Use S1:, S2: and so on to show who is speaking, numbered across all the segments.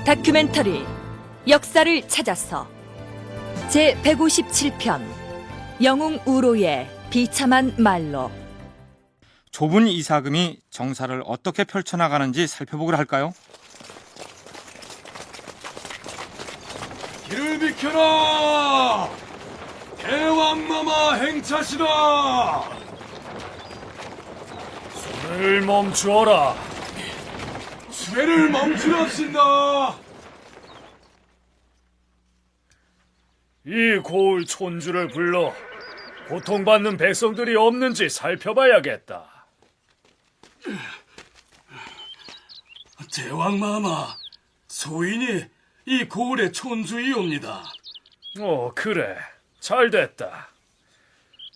S1: 다큐멘터리 역사를 찾아서 제 157편 영웅 우로의 비참한 말로.
S2: 좁은 이사금이 정사를 어떻게 펼쳐나가는지 살펴보기로 할까요?
S3: 길을 비켜라! 대왕마마 행차시다!
S4: 수레를 멈추어라.
S3: 수레를 멈추랍시다!
S4: 이 고을 촌주를 불러 고통받는 백성들이 없는지 살펴봐야겠다.
S3: 대왕마마, 소인이 이 고을의 촌주이옵니다.
S4: 그래. 잘됐다.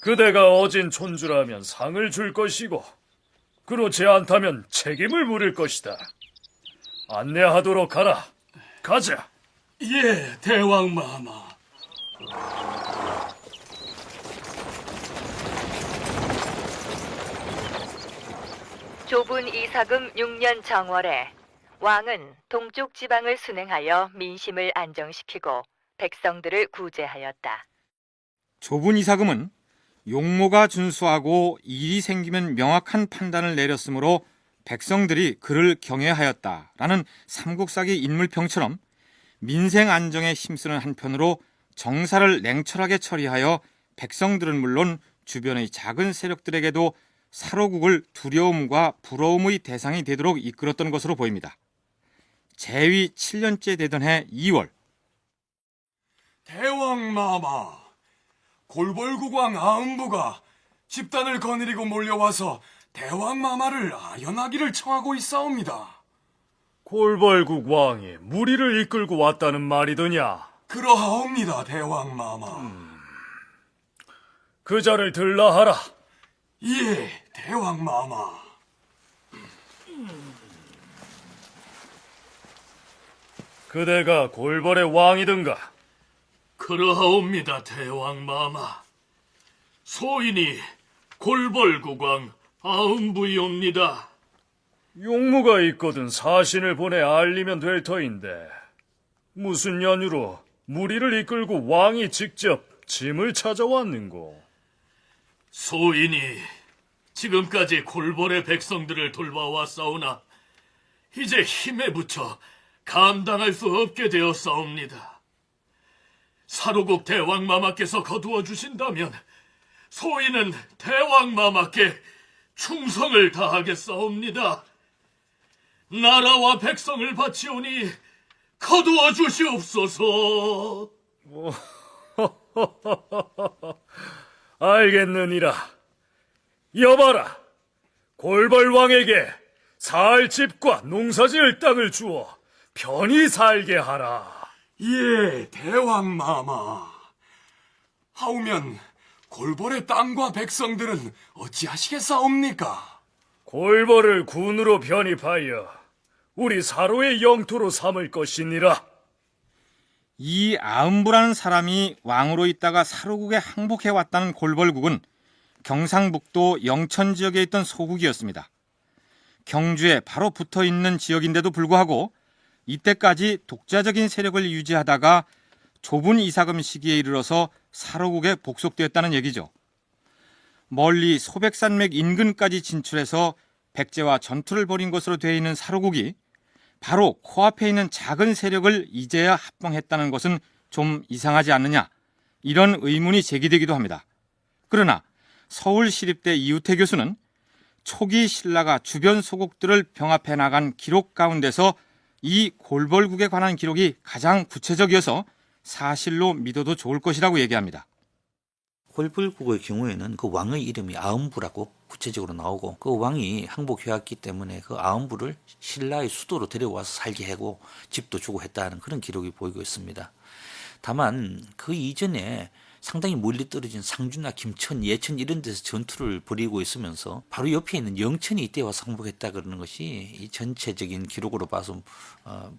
S4: 그대가 어진 촌주라면 상을 줄 것이고 그렇지 않다면 책임을 물을 것이다. 안내하도록 하라. 가자.
S3: 예, 대왕마마.
S1: 좁은 이사금 6년 정월에 왕은 동쪽 지방을 순행하여 민심을 안정시키고 백성들을 구제하였다.
S2: 좁은 이사금은 용모가 준수하고 일이 생기면 명확한 판단을 내렸으므로 백성들이 그를 경외하였다라는 삼국사기 인물평처럼 민생 안정에 힘쓰는 한편으로 정사를 냉철하게 처리하여 백성들은 물론 주변의 작은 세력들에게도 사로국을 두려움과 부러움의 대상이 되도록 이끌었던 것으로 보입니다. 재위 7년째 되던 해 2월,
S3: 대왕마마, 골벌국왕 아음부가 집단을 거느리고 몰려와서 대왕마마를 아연하기를 청하고 있사옵니다.
S4: 골벌국 왕이 무리를 이끌고 왔다는 말이더냐?
S3: 그러하옵니다, 대왕마마.
S4: 그 자를 들라 하라.
S3: 예, 대왕마마.
S4: 그대가 골벌의 왕이든가?
S5: 그러하옵니다, 대왕마마. 소인이 골벌국왕 아음부이옵니다.
S4: 용무가 있거든 사신을 보내 알리면 될 터인데 무슨 연유로 무리를 이끌고 왕이 직접 짐을 찾아왔는고?
S5: 소인이 지금까지 골벌의 백성들을 돌봐왔사오나 이제 힘에 부쳐 감당할 수 없게 되었사옵니다. 사로국 대왕마마께서 거두어 주신다면 소인은 대왕마마께 충성을 다하겠사옵니다. 나라와 백성을 바치오니 거두어 주시옵소서.
S4: 알겠느니라. 여봐라. 골벌왕에게 살 집과 농사지을 땅을 주어 편히 살게 하라.
S3: 예, 대왕마마. 하오면 골벌의 땅과 백성들은 어찌하시겠사옵니까?
S4: 골벌을 군으로 편입하여 우리 사로의 영토로 삼을 것이니라.
S2: 이 아음부라는 사람이 왕으로 있다가 사로국에 항복해왔다는 골벌국은 경상북도 영천 지역에 있던 소국이었습니다. 경주에 바로 붙어있는 지역인데도 불구하고 이때까지 독자적인 세력을 유지하다가 좁은 이사금 시기에 이르러서 사로국에 복속되었다는 얘기죠. 멀리 소백산맥 인근까지 진출해서 백제와 전투를 벌인 것으로 되어 있는 사로국이 바로 코앞에 있는 작은 세력을 이제야 합병했다는 것은 좀 이상하지 않느냐, 이런 의문이 제기되기도 합니다. 그러나 서울시립대 이우태 교수는 초기 신라가 주변 소국들을 병합해 나간 기록 가운데서 이 골벌국에 관한 기록이 가장 구체적이어서 사실로 믿어도 좋을 것이라고 얘기합니다.
S6: 골벌국의 경우에는 그 왕의 이름이 아음부라고 구체적으로 나오고 그 왕이 항복해왔기 때문에 그 아음부를 신라의 수도로 데려와서 살게 하고 집도 주고 했다는 그런 기록이 보이고 있습니다. 다만 그 이전에 상당히 멀리 떨어진 상주나 김천, 예천 이런 데서 전투를 벌이고 있으면서 바로 옆에 있는 영천이 이때 와서 항복했다 그러는 것이 이 전체적인 기록으로 봐서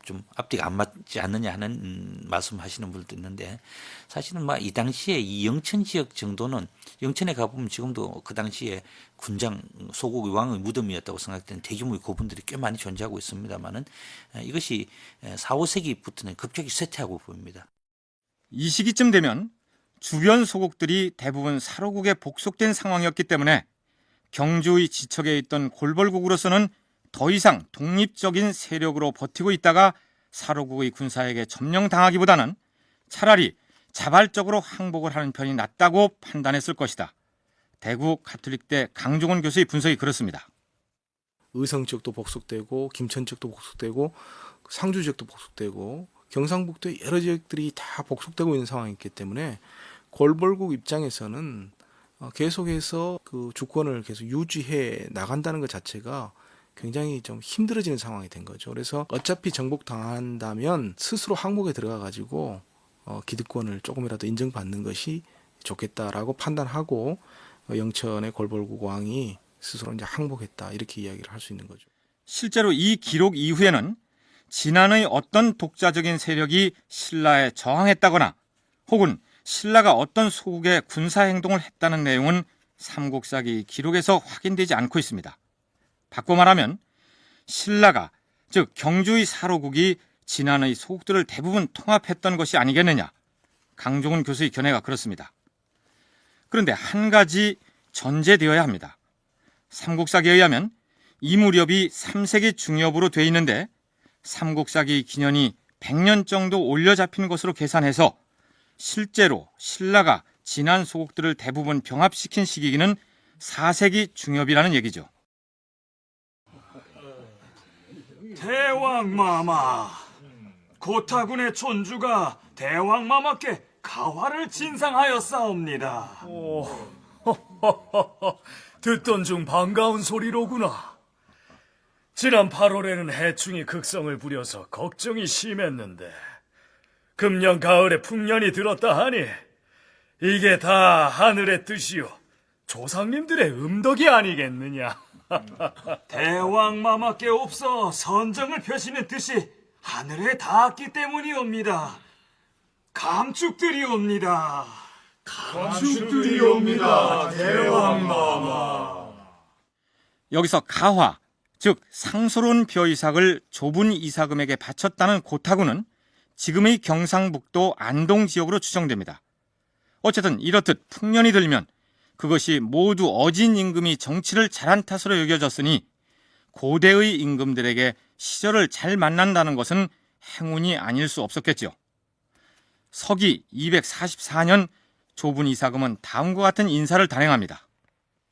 S6: 좀 앞뒤가 안 맞지 않느냐 하는 말씀하시는 분들도 있는데, 사실은 이 당시에 이 영천 지역 정도는, 영천에 가보면 지금도 그 당시에 군장 소국의 왕의 무덤이었다고 생각되는 대규모의 고분들이 꽤 많이 존재하고 있습니다만은 이것이 4, 5세기부터는 급격히 쇠퇴하고 보입니다.
S2: 이 시기쯤 되면 주변 소국들이 대부분 사로국에 복속된 상황이었기 때문에 경주의 지척에 있던 골벌국으로서는 더 이상 독립적인 세력으로 버티고 있다가 사로국의 군사에게 점령당하기보다는 차라리 자발적으로 항복을 하는 편이 낫다고 판단했을 것이다. 대구 가톨릭대 강종원 교수의 분석이 그렇습니다.
S7: 의성 지역도 복속되고 김천 지역도 복속되고 상주 지역도 복속되고 경상북도의 여러 지역들이 다 복속되고 있는 상황이기 때문에 골벌국 입장에서는 계속해서 그 주권을 계속 유지해 나간다는 것 자체가 굉장히 좀 힘들어지는 상황이 된 거죠. 그래서 어차피 정복당한다면 스스로 항복에 들어가 가지고 기득권을 조금이라도 인정받는 것이 좋겠다라고 판단하고 영천의 골벌국 왕이 스스로 이제 항복했다, 이렇게 이야기를 할 수 있는 거죠.
S2: 실제로 이 기록 이후에는 진안의 어떤 독자적인 세력이 신라에 저항했다거나 혹은 신라가 어떤 소국의 군사행동을 했다는 내용은 삼국사기 기록에서 확인되지 않고 있습니다. 바꿔 말하면 신라가, 즉 경주의 사로국이 진안의 소국들을 대부분 통합했던 것이 아니겠느냐, 강종원 교수의 견해가 그렇습니다. 그런데 한 가지 전제되어야 합니다. 삼국사기에 의하면 이 무렵이 3세기 중엽으로 돼 있는데 삼국사기 기년이 100년 정도 올려 잡힌 것으로 계산해서 실제로 신라가 진안 소국들을 대부분 병합시킨 시기는 4세기 중엽이라는 얘기죠.
S3: 대왕마마, 고타군의 촌주가 대왕마마께 가화를 진상하였사옵니다.
S4: 듣던 중 반가운 소리로구나. 지난 8월에는 해충이 극성을 부려서 걱정이 심했는데 금년 가을에 풍년이 들었다 하니 이게 다 하늘의 뜻이요 조상님들의 음덕이 아니겠느냐.
S3: 대왕마마께 없어 선정을 펴시는 뜻이 하늘에 닿았기 때문이옵니다. 감축드리옵니다.
S4: 감축드리옵니다, 대왕마마.
S2: 여기서 가화, 즉 상소로운 벼이삭을 좁은 이삭음에게 바쳤다는 고타군은 지금의 경상북도 안동 지역으로 추정됩니다. 어쨌든 이렇듯 풍년이 들면 그것이 모두 어진 임금이 정치를 잘한 탓으로 여겨졌으니 고대의 임금들에게 시절을 잘 만난다는 것은 행운이 아닐 수 없었겠지요. 서기 244년 좁은 이삭음은 다음과 같은 인사를 단행합니다.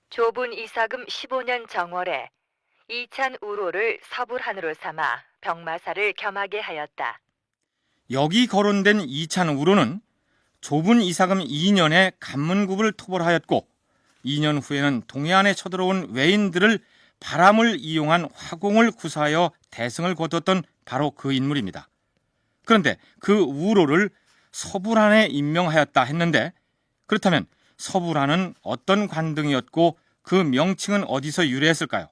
S1: 좁은 이삭음 15년 정월에 이찬 우로를 서불한으로 삼아 병마사를 겸하게 하였다.
S2: 여기 거론된 이찬 우로는 좁은 이삭음 2년에 간문국을 토벌하였고 2년 후에는 동해안에 쳐들어온 외인들을 바람을 이용한 화공을 구사하여 대승을 거뒀던 바로 그 인물입니다. 그런데 그 우로를 서불한에 임명하였다 했는데, 그렇다면 서불한은 어떤 관등이었고 그 명칭은 어디서 유래했을까요?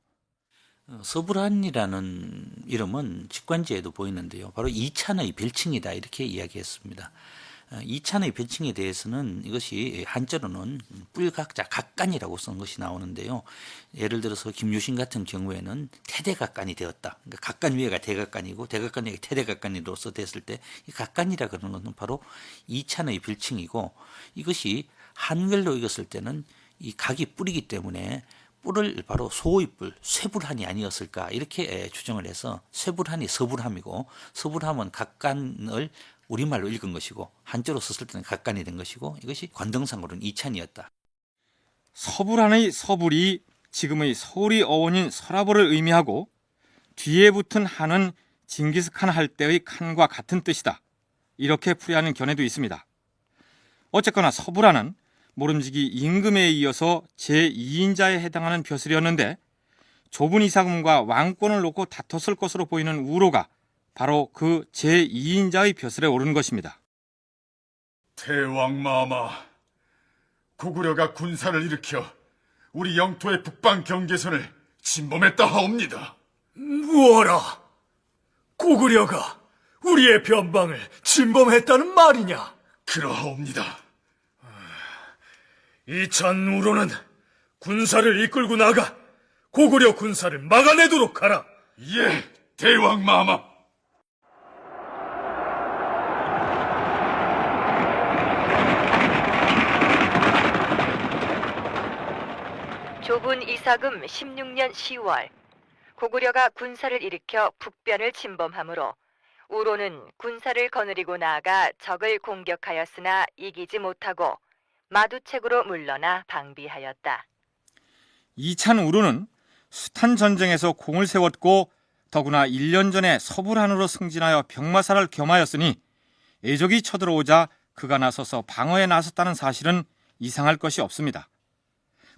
S6: 서불한이라는 이름은 직관지에도 보이는데요. 바로 이찬의 별칭이다, 이렇게 이야기했습니다. 이찬의 별칭에 대해서는 이것이 한자로는 뿔각자 각간이라고 쓴 것이 나오는데요. 예를 들어서 김유신 같은 경우에는 태대각간이 되었다. 그러니까 각간 위에가 대각간이고 대각간 위에가 태대각간으로서 됐을 때 이 각간이라 그러는 것은 바로 이찬의 별칭이고, 이것이 한글로 읽었을 때는 이 각이 뿔이기 때문에 뿔을 바로 소의 뿔, 쇠불한이 아니었을까, 이렇게 추정을 해서 쇠불한이 서불함이고, 서불함은 각간을 우리말로 읽은 것이고 한자로 썼을 때는 각간이 된 것이고, 이것이 관등상으로는 이찬이었다.
S2: 서불한의 서불이 지금의 서울의 어원인 서라벌을 의미하고 뒤에 붙은 한은 징기스칸 할 때의 칸과 같은 뜻이다, 이렇게 풀이하는 견해도 있습니다. 어쨌거나 서불한은 모름지기 임금에 이어서 제2인자에 해당하는 벼슬이었는데 좁은 이삭음과 왕권을 놓고 다퉜을 것으로 보이는 우로가 바로 그 제2인자의 벼슬에 오른 것입니다.
S4: 대왕마마,
S8: 고구려가 군사를 일으켜 우리 영토의 북방 경계선을 침범했다 하옵니다.
S4: 무어라! 고구려가 우리의 변방을 침범했다는 말이냐?
S8: 그러하옵니다.
S4: 이찬우로는 군사를 이끌고 나가 고구려 군사를 막아내도록 하라.
S8: 예, 대왕마마.
S1: 조분 이사금 16년 10월 고구려가 군사를 일으켜 북변을 침범하므로 우로는 군사를 거느리고 나아가 적을 공격하였으나 이기지 못하고 마두책으로 물러나 방비하였다.
S2: 이찬 우로는 숱한 전쟁에서 공을 세웠고 더구나 1년 전에 서불한으로 승진하여 병마사를 겸하였으니 애적이 쳐들어오자 그가 나서서 방어에 나섰다는 사실은 이상할 것이 없습니다.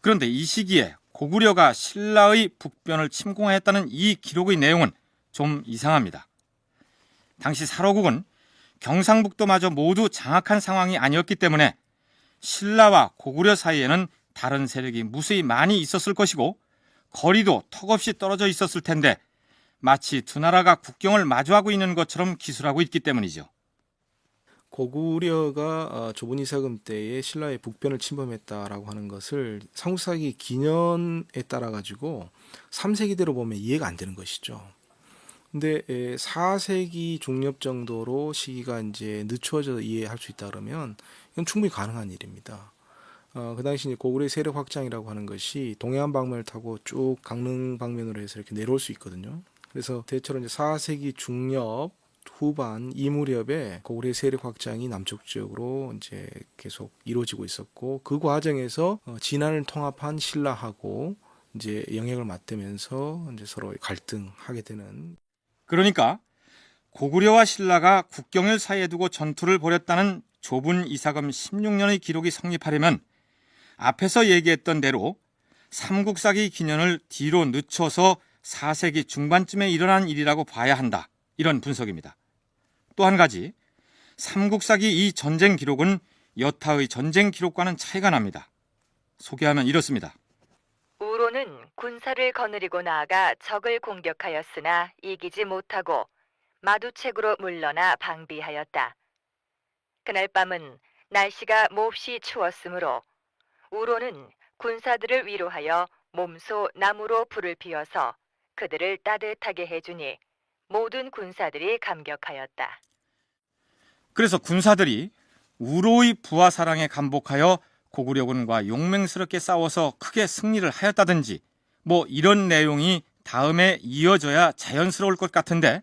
S2: 그런데 이 시기에 고구려가 신라의 북변을 침공하였다는 이 기록의 내용은 좀 이상합니다. 당시 사로국은 경상북도마저 모두 장악한 상황이 아니었기 때문에 신라와 고구려 사이에는 다른 세력이 무수히 많이 있었을 것이고 거리도 턱없이 떨어져 있었을 텐데 마치 두 나라가 국경을 마주하고 있는 것처럼 기술하고 있기 때문이죠.
S7: 고구려가 조분 이사금 때에 신라의 북변을 침범했다라고 하는 것을 삼국사기 기년에 따라 가지고 3세기대로 보면 이해가 안 되는 것이죠. 근데 4세기 중엽 정도로 시기가 이제 늦춰져 이해할 수 있다 그러면 이건 충분히 가능한 일입니다. 그 당시 이제 고구려의 세력 확장이라고 하는 것이 동해안 방면을 타고 쭉 강릉 방면으로 해서 이렇게 내려올 수 있거든요. 그래서 대체로 이제 4세기 중엽 후반 이 무렵에 고구려의 세력 확장이 남쪽 지역으로 이제 계속 이루어지고 있었고 그 과정에서 진안을 통합한 신라하고 이제 영역을 맞대면서 이제 서로 갈등하게 되는.
S2: 그러니까 고구려와 신라가 국경을 사이에 두고 전투를 벌였다는 조분 이사금 16년의 기록이 성립하려면 앞에서 얘기했던 대로 삼국사기 기년을 뒤로 늦춰서 4세기 중반쯤에 일어난 일이라고 봐야 한다. 이런 분석입니다. 또 한 가지, 삼국사기 이 전쟁 기록은 여타의 전쟁 기록과는 차이가 납니다. 소개하면 이렇습니다.
S1: 우로는 군사를 거느리고 나아가 적을 공격하였으나 이기지 못하고 마두책으로 물러나 방비하였다. 그날 밤은 날씨가 몹시 추웠으므로 우로는 군사들을 위로하여 몸소 나무로 불을 피워서 그들을 따뜻하게 해주니 모든 군사들이 감격하였다.
S2: 그래서 군사들이 우로의 부하 사랑에 감복하여 고구려군과 용맹스럽게 싸워서 크게 승리를 하였다든지 뭐 이런 내용이 다음에 이어져야 자연스러울 것 같은데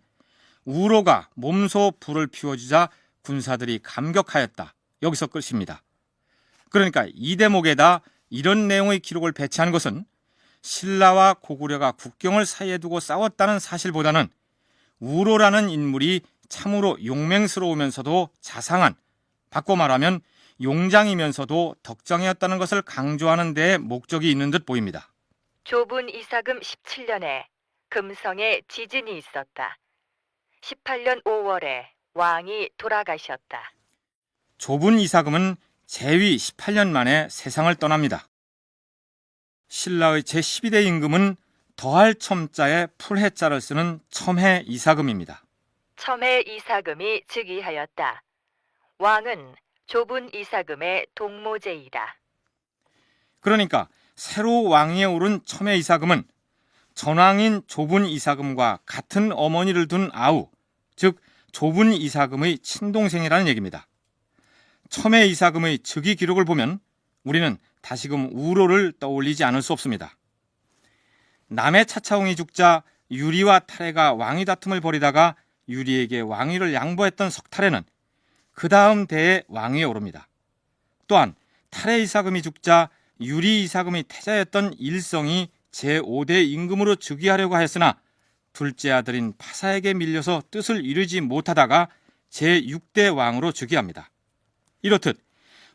S2: 우로가 몸소 불을 피워주자 군사들이 감격하였다. 여기서 끝입니다. 그러니까 이 대목에다 이런 내용의 기록을 배치한 것은 신라와 고구려가 국경을 사이에 두고 싸웠다는 사실보다는 우로라는 인물이 참으로 용맹스러우면서도 자상한, 바꿔 말하면 용장이면서도 덕장이었다는 것을 강조하는 데에 목적이 있는 듯 보입니다.
S1: 조분 이사금 17년에 금성에 지진이 있었다. 18년 5월에 왕이 돌아가셨다.
S2: 조분 이사금은 재위 18년 만에 세상을 떠납니다. 신라의 제12대 임금은 더할 첨자에 풀해자를 쓰는 첨해 이사금입니다.
S1: 첨해 이사금이 즉위하였다. 왕은 조분 이사금의 동모제이다.
S2: 그러니까 새로 왕위에 오른 첨해 이사금은 전왕인 조분 이사금과 같은 어머니를 둔 아우, 즉 조분 이사금의 친동생이라는 얘기입니다. 첨해 이사금의 즉위 기록을 보면 우리는 다시금 우로를 떠올리지 않을 수 없습니다. 남의 차차홍이 죽자 유리와 탈해가 왕위 다툼을 벌이다가 유리에게 왕위를 양보했던 석탈해는 그 다음 대에 왕위에 오릅니다. 또한 탈해 이사금이 죽자 유리 이사금의 태자였던 일성이 제5대 임금으로 즉위하려고 하였으나 둘째 아들인 파사에게 밀려서 뜻을 이루지 못하다가 제6대 왕으로 즉위합니다. 이렇듯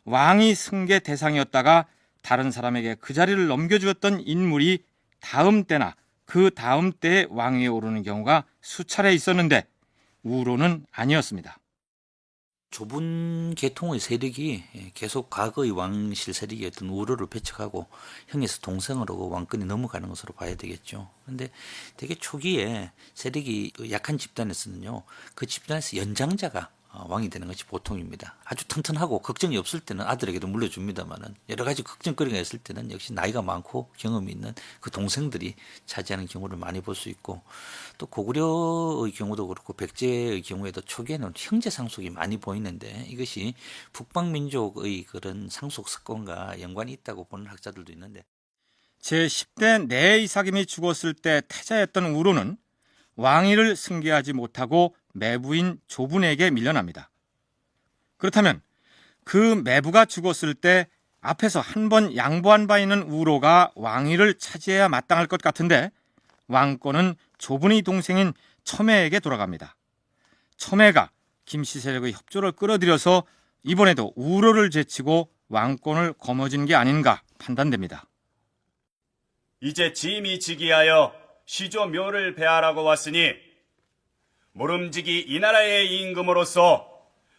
S2: 왕이 승계 대상이었다가 다른 사람에게 그 자리를 넘겨주었던 인물이 다음 때나 그 다음 때에 왕위에 오르는 경우가 수차례 있었는데 우로는 아니었습니다.
S6: 좁은 계통의 세력이 계속 과거의 왕실 세력이었던 우로를 배척하고 형에서 동생으로 왕권이 넘어가는 것으로 봐야 되겠죠. 그런데 되게 초기에 세력이 약한 집단에서는요, 그 집단에서 연장자가 왕이 되는 것이 보통입니다. 아주 튼튼하고 걱정이 없을 때는 아들에게도 물려줍니다만은 여러 가지 걱정거리가 있을 때는 역시 나이가 많고 경험이 있는 그 동생들이 차지하는 경우를 많이 볼 수 있고, 또 고구려의 경우도 그렇고 백제의 경우에도 초기에는 형제 상속이 많이 보이는데 이것이 북방 민족의 그런 상속 습관과 연관이 있다고 보는 학자들도 있는데,
S2: 제10대 내이삭임이 죽었을 때 태자였던 우로는 왕위를 승계하지 못하고 매부인 조분에게 밀려납니다. 그렇다면 그 매부가 죽었을 때 앞에서 한 번 양보한 바 있는 우로가 왕위를 차지해야 마땅할 것 같은데 왕권은 조분의 동생인 첨해에게 돌아갑니다. 첨해가 김씨 세력의 협조를 끌어들여서 이번에도 우로를 제치고 왕권을 거머쥔 게 아닌가 판단됩니다.
S9: 이제 짐이 즉위하여 시조 묘를 배하라고 왔으니 모름지기 이 나라의 임금으로서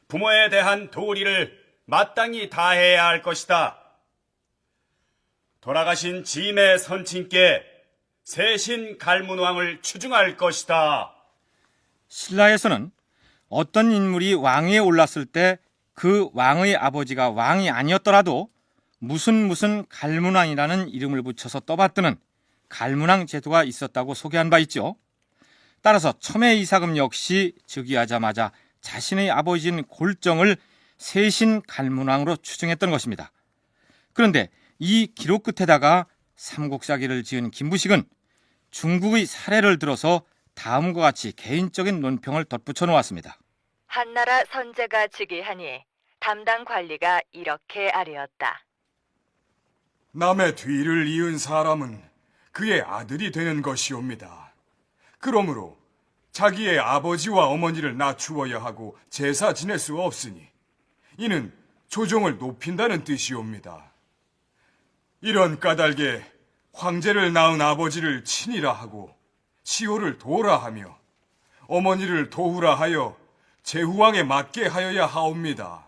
S9: 부모에 대한 도리를 마땅히 다해야 할 것이다. 돌아가신 짐의 선친께 세신 갈문왕을 추중할 것이다.
S2: 신라에서는 어떤 인물이 왕위에 올랐을 때 그 왕의 아버지가 왕이 아니었더라도 무슨 갈문왕이라는 이름을 붙여서 떠받드는 갈문왕 제도가 있었다고 소개한 바 있죠. 따라서 첨해 이삭음 역시 즉위하자마자 자신의 아버지인 골정을 세신 갈문왕으로 추정했던 것입니다. 그런데 이 기록 끝에다가 삼국사기를 지은 김부식은 중국의 사례를 들어서 다음과 같이 개인적인 논평을 덧붙여 놓았습니다.
S1: 한나라 선제가 즉위하니 담당 관리가 이렇게 아뢰었다.
S8: 남의 뒤를 이은 사람은 그의 아들이 되는 것이옵니다. 그러므로 자기의 아버지와 어머니를 낮추어야 하고 제사 지낼 수 없으니 이는 조종을 높인다는 뜻이옵니다. 이런 까닭에 황제를 낳은 아버지를 친이라 하고 시호를 도라 하며 어머니를 도우라 하여 제후왕에 맞게 하여야 하옵니다.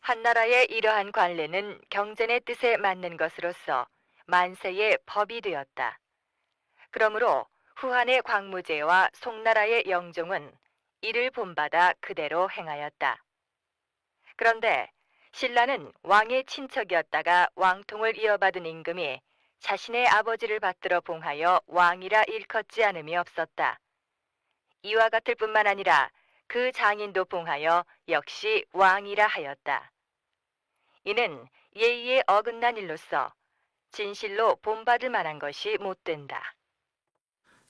S1: 한나라의 이러한 관례는 경전의 뜻에 맞는 것으로서 만세의 법이 되었다. 그러므로 후한의 광무제와 송나라의 영종은 이를 본받아 그대로 행하였다. 그런데 신라는 왕의 친척이었다가 왕통을 이어받은 임금이 자신의 아버지를 받들어 봉하여 왕이라 일컫지 않음이 없었다. 이와 같을 뿐만 아니라 그 장인도 봉하여 역시 왕이라 하였다. 이는 예의에 어긋난 일로서 진실로 본받을 만한 것이 못 된다.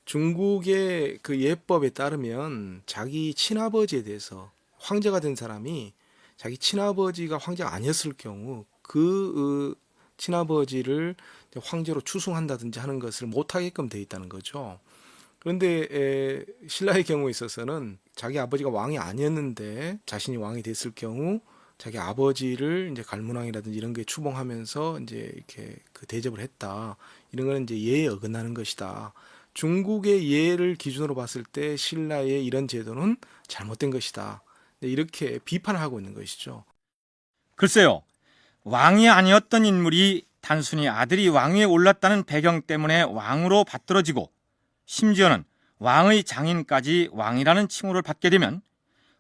S7: 중국의 그 예법에 따르면 자기 친아버지에 대해서 황제가 된 사람이 자기 친아버지가 황제가 아니었을 경우 그 친아버지를 황제로 추승한다든지 하는 것을 못하게끔 되어 있다는 거죠. 그런데 신라의 경우에 있어서는 자기 아버지가 왕이 아니었는데 자신이 왕이 됐을 경우 자기 아버지를 이제 갈문왕이라든지 이런 게 추봉하면서 이제 이렇게 그 대접을 했다. 이런 거는 이제 예에 어긋나는 것이다. 중국의 예를 기준으로 봤을 때 신라의 이런 제도는 잘못된 것이다. 이렇게 비판을 하고 있는 것이죠.
S2: 글쎄요, 왕이 아니었던 인물이 단순히 아들이 왕위에 올랐다는 배경 때문에 왕으로 받들어지고 심지어는 왕의 장인까지 왕이라는 칭호를 받게 되면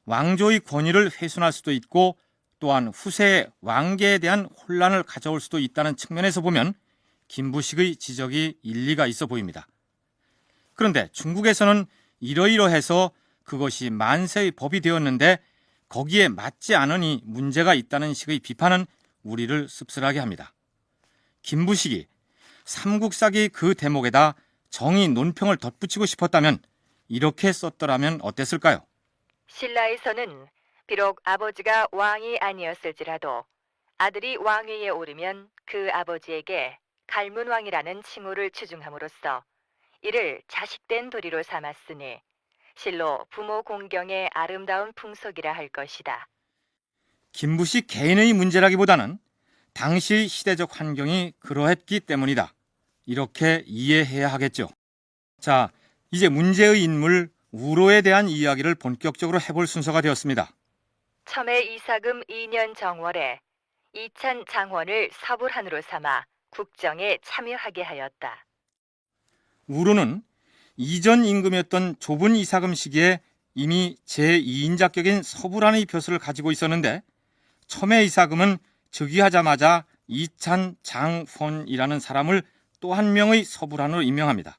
S2: 왕조의 권위를 훼손할 수도 있고 또한 후세의 왕계에 대한 혼란을 가져올 수도 있다는 측면에서 보면 김부식의 지적이 일리가 있어 보입니다. 그런데 중국에서는 이러이러해서 그것이 만세의 법이 되었는데 거기에 맞지 않으니 문제가 있다는 식의 비판은 우리를 씁쓸하게 합니다. 김부식이 삼국사기 그 대목에다 정의 논평을 덧붙이고 싶었다면 이렇게 썼더라면 어땠을까요?
S1: 신라에서는 비록 아버지가 왕이 아니었을지라도 아들이 왕위에 오르면 그 아버지에게 갈문왕이라는 칭호를 추중함으로써 이를 자식된 도리로 삼았으니 실로 부모 공경의 아름다운 풍속이라 할 것이다.
S2: 김부식 개인의 문제라기보다는 당시 시대적 환경이 그러했기 때문이다. 이렇게 이해해야 하겠죠. 자, 이제 문제의 인물 우로에 대한 이야기를 본격적으로 해볼 순서가 되었습니다.
S1: 첨해 이사금 2년 정월에 이찬 장원을 서불한으로 삼아 국정에 참여하게 하였다.
S2: 우로는 이전 임금이었던 좁은 이사금 시기에 이미 제2인자격인 서불한의 벼슬을 가지고 있었는데 첨해 이사금은 즉위하자마자 이찬 장훈이라는 사람을 또 한 명의 서불한으로 임명합니다.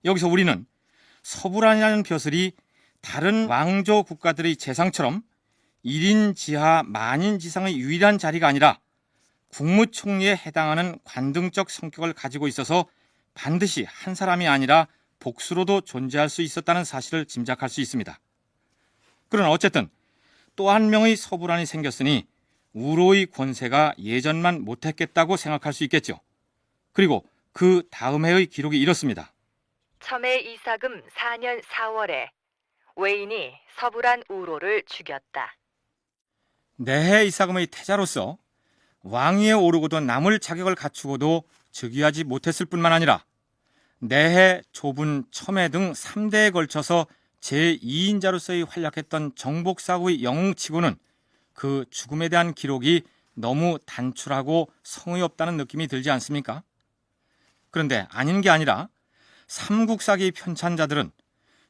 S2: 여기서 우리는 서불한이라는 벼슬이 다른 왕조 국가들의 재상처럼 1인 지하 만인 지상의 유일한 자리가 아니라 국무총리에 해당하는 관등적 성격을 가지고 있어서 반드시 한 사람이 아니라 복수로도 존재할 수 있었다는 사실을 짐작할 수 있습니다. 그러나 어쨌든 또 한 명의 서불한이 생겼으니 우로의 권세가 예전만 못했겠다고 생각할 수 있겠죠. 그리고 그 다음 해의 기록이 이렇습니다.
S1: 첨해 이사금 4년 4월에 외인이 서불한 우로를 죽였다.
S2: 내해 이사금의 태자로서 왕위에 오르고도 남을 자격을 갖추고도 즉위하지 못했을 뿐만 아니라 내해, 좁은, 첨해 등 3대에 걸쳐서 제2인자로서의 활약했던 정복사후의 영웅치고는 그 죽음에 대한 기록이 너무 단출하고 성의 없다는 느낌이 들지 않습니까? 그런데 아닌 게 아니라 삼국사기 편찬자들은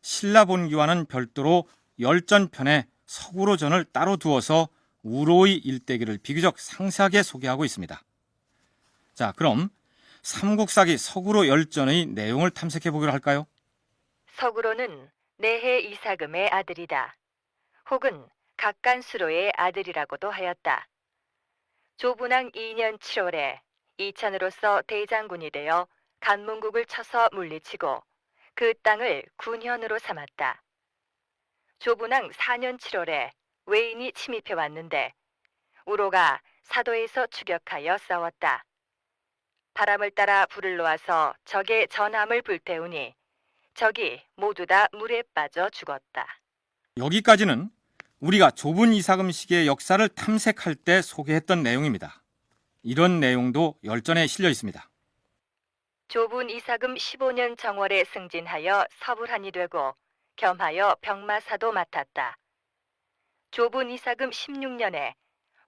S2: 신라본기와는 별도로 열전편에 서구로전을 따로 두어서 우로의 일대기를 비교적 상세하게 소개하고 있습니다. 자, 그럼 삼국사기 서구로 열전의 내용을 탐색해 보기로 할까요?
S1: 서구로는 내해 이사금의 아들이다. 혹은 각간수로의 아들이라고도 하였다. 조분왕 2년 7월에 이찬으로서 대장군이 되어 간문국을 쳐서 물리치고 그 땅을 군현으로 삼았다. 조분왕 4년 7월에 외인이 침입해 왔는데 우로가 사도에서 추격하여 싸웠다. 바람을 따라 불을 놓아서 적의 전함을 불태우니 적이 모두 다 물에 빠져 죽었다.
S2: 여기까지는 우리가 좁은 이사금 시기의 역사를 탐색할 때 소개했던 내용입니다. 이런 내용도 열전에 실려 있습니다.
S1: 좁은 이사금 15년 정월에 승진하여 서불한이 되고 겸하여 병마사도 맡았다. 좁은 이사금 16년에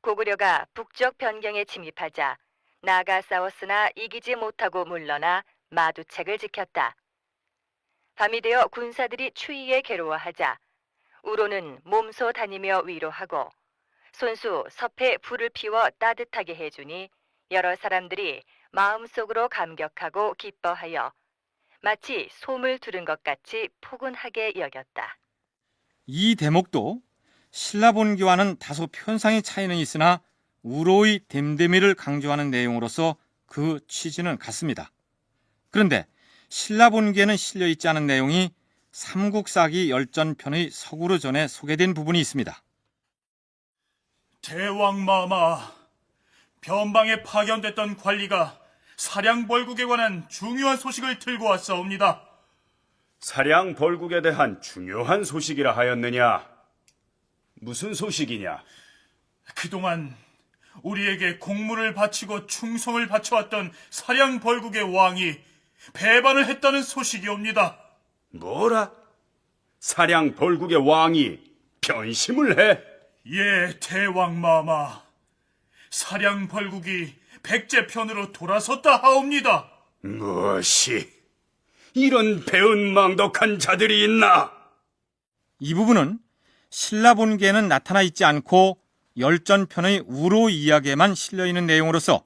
S1: 고구려가 북쪽 변경에 침입하자 나가 싸웠으나 이기지 못하고 물러나 마두책을 지켰다. 밤이 되어 군사들이 추위에 괴로워하자 우로는 몸소 다니며 위로하고 손수 섭에 불을 피워 따뜻하게 해주니 여러 사람들이 마음속으로 감격하고 기뻐하여 마치 솜을 두른 것 같이 포근하게 여겼다.
S2: 이 대목도 신라본기와는 다소 편상의 차이는 있으나 우로의 됨됨이를 강조하는 내용으로서 그 취지는 같습니다. 그런데 신라본기에는 실려 있지 않은 내용이 삼국사기 열전편의 서구로전에 소개된 부분이 있습니다.
S4: 대왕마마, 변방에 파견됐던 관리가 사량벌국에 관한 중요한 소식을 들고 왔사옵니다.
S9: 사량벌국에 대한 중요한 소식이라 하였느냐? 무슨 소식이냐?
S4: 그동안 우리에게 공물을 바치고 충성을 바쳐왔던 사량벌국의 왕이 배반을 했다는 소식이옵니다.
S9: 뭐라? 사량벌국의 왕이 변심을 해?
S4: 예, 대왕마마. 사량벌국이 백제편으로 돌아섰다 하옵니다.
S9: 무엇이? 이런 배은망덕한 자들이 있나?
S2: 이 부분은 신라본기에는 나타나 있지 않고 열전편의 우로 이야기에만 실려있는 내용으로서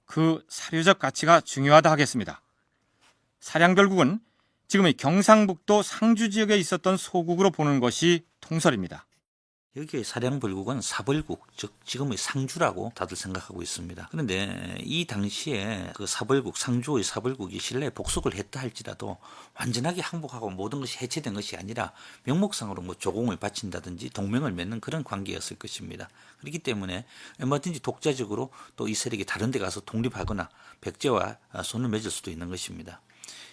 S2: 그 사료적 가치가 중요하다 하겠습니다. 사량별국은 지금의 경상북도 상주 지역에 있었던 소국으로 보는 것이 통설입니다.
S6: 여기의 사량벌국은 사벌국, 즉 지금의 상주라고 다들 생각하고 있습니다. 그런데 이 당시에 그 사벌국, 상주의 사벌국이 신라에 복속을 했다 할지라도 완전하게 항복하고 모든 것이 해체된 것이 아니라 명목상으로 뭐 조공을 바친다든지 동맹을 맺는 그런 관계였을 것입니다. 그렇기 때문에 얼마든지 독자적으로 또 이 세력이 다른 데 가서 독립하거나 백제와 손을 맺을 수도 있는 것입니다.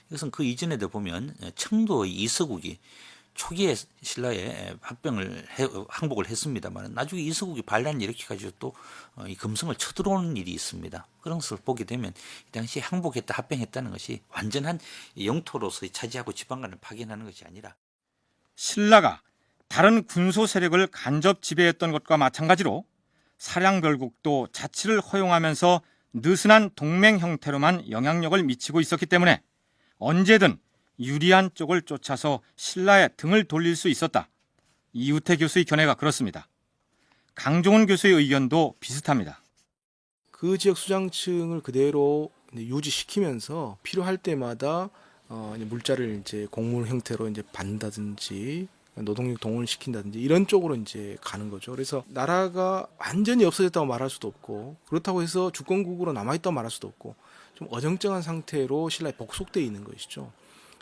S6: 이것은 그 이전에도 보면 청도의 이서국이 초기에 신라에 항복을 했습니다만 나중에 이서국이 반란을 일으켜가지고 또 이 금성을 쳐들어오는 일이 있습니다. 그런 것을 보게 되면 이 당시에 항복했다 합병했다는 것이 완전한 영토로서의 차지하고 지방간을 파견하는 것이 아니라
S2: 신라가 다른 군소 세력을 간접 지배했던 것과 마찬가지로 사량별국도 자치를 허용하면서 느슨한 동맹 형태로만 영향력을 미치고 있었기 때문에 언제든 유리한 쪽을 쫓아서 신라의 등을 돌릴 수 있었다. 이우태 교수의 견해가 그렇습니다. 강종훈 교수의 의견도 비슷합니다.
S7: 그 지역 수장층을 그대로 이제 유지시키면서 필요할 때마다 이제 물자를 이제 공물 형태로 이제 받는다든지 노동력 동원을 시킨다든지 이런 쪽으로 이제 가는 거죠. 그래서 나라가 완전히 없어졌다고 말할 수도 없고 그렇다고 해서 주권국으로 남아있다고 말할 수도 없고 좀 어정쩡한 상태로 신라에 복속되어 있는 것이죠.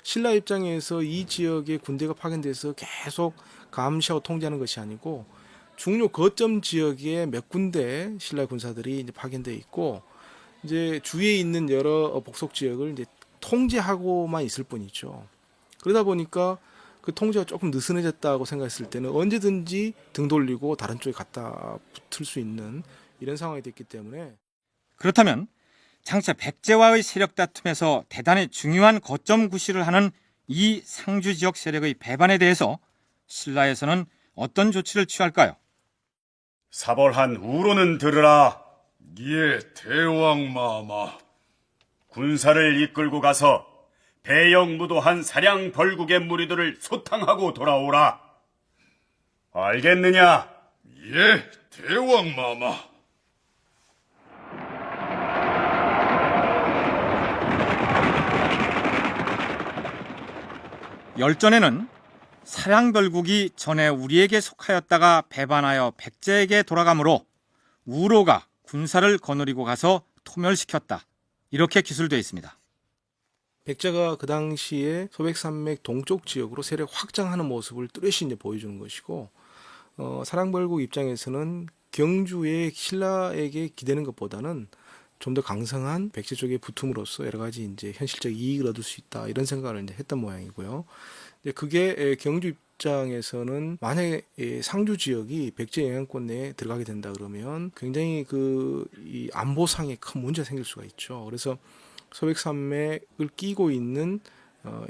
S7: 신라 입장에서 이 지역에 군대가 파견돼서 계속 감시하고 통제하는 것이 아니고 중요 거점 지역에 몇 군데 신라 군사들이 이제 파견돼 있고 이제 주위에 있는 여러 복속 지역을 이제 통제하고만 있을 뿐이죠. 그러다 보니까 그 통제가 조금 느슨해졌다고 생각했을 때는 언제든지 등 돌리고 다른 쪽에 갖다 붙을 수 있는 이런 상황이 됐기 때문에
S2: 그렇다면 장차 백제와의 세력 다툼에서 대단히 중요한 거점 구실을 하는 이 상주 지역 세력의 배반에 대해서 신라에서는 어떤 조치를 취할까요?
S9: 사벌한 우로는 들으라.
S8: 예, 대왕마마.
S9: 군사를 이끌고 가서 배영무도한 사량 벌국의 무리들을 소탕하고 돌아오라. 알겠느냐?
S8: 예, 대왕마마.
S2: 열전에는 사량별국이 전에 우리에게 속하였다가 배반하여 백제에게 돌아가므로 우로가 군사를 거느리고 가서 토멸시켰다. 이렇게 기술되어 있습니다.
S7: 백제가 그 당시에 소백산맥 동쪽 지역으로 세력 확장하는 모습을 뚜렷이 이제 보여주는 것이고 사량벌국 입장에서는 경주의 신라에게 기대는 것보다는 좀 더 강성한 백제 쪽에 붙음으로써 여러 가지 이제 현실적 이익을 얻을 수 있다 이런 생각을 이제 했던 모양이고요. 근데 그게 경주 입장에서는 만약에 상주 지역이 백제 영향권 내에 들어가게 된다 그러면 굉장히 이 안보상에 큰 문제가 생길 수가 있죠. 그래서 소백산맥을 끼고 있는